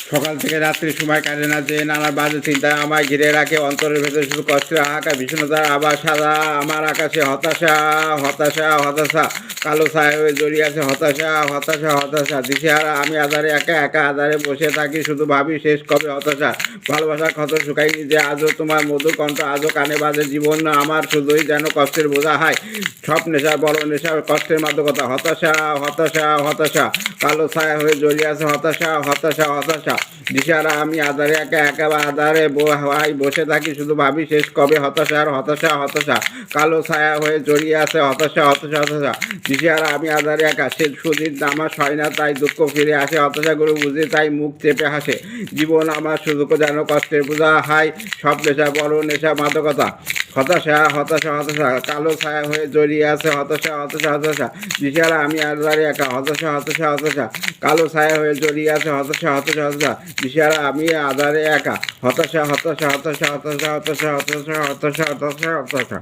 সকাল থেকে রাত্রি সময় কাটে না, যে নানা বাজে চিন্তায় আমায় ঘিরে রাখে। অন্তরের ভেতরে শুধু কষ্টের হাহাকার, বিষণ্ণতার আবার সাদা আমার আকাশে হতাশা, হতাশা, হতাশা। কালো ছায়া হয়ে জড়িয়ে আছে হতাশা, হতাশা, হতাশা। দিশেহারা আমি আধারে একা একা আধারে বসে থাকি, শুধু ভাবি শেষ কবে হতাশা। ভালোবাসার ক্ষত শুকাইনি যে আজও, তোমার মধুর কণ্ঠ আজও কানে বাজে। জীবন আমার শুধুই যেন কষ্টের বোঝা হয়, সব নেশা বড় নেশা, কষ্টের মাদকতা। হতাশা, হতাশা, হতাশা। কালো ছায়া হয়ে জড়িয়ে আছে হতাশা, হতাশা, হতাশা। দিশারা আমি আধারে একা একা আধারে বসে থাকি, শুধু ভাবি শেষ কবে হতাশার, হতাশা, হতাশা। কালো ছায়া হয়ে জড়িয়ে আছে হতাশা, হতাশা, হতাশা। দিশারা আমি আধারে একা, সে সুদিন আমার হয় না, তাই দুঃখ ফিরে আসে। হতাশাগুলো বুঝে তাই মুখ চেপে হাসে। জীবন আমার শুধু যেন কষ্টের বোঝা হয়, সব নেশা বড় নেশা মাদকতা। হতাশা, হতাশা, হতাশা। কালো ছায়া হয়ে জড়িয়ে আছে হতাশা, হতাশা, হতাশা। দিশারা আমি আধারে একা, হতাশা, হতাশা, হতাশা। কালো ছায়া হয়ে জড়িয়ে আছে হতাশা, হতাশা, হতাশা। দিশারা আমি আধারে একা, হতাশা, হতাশা, হতাশা, হতাশা, হতাশা, হতাশা, হতাশা, হতাশা, হতাশা।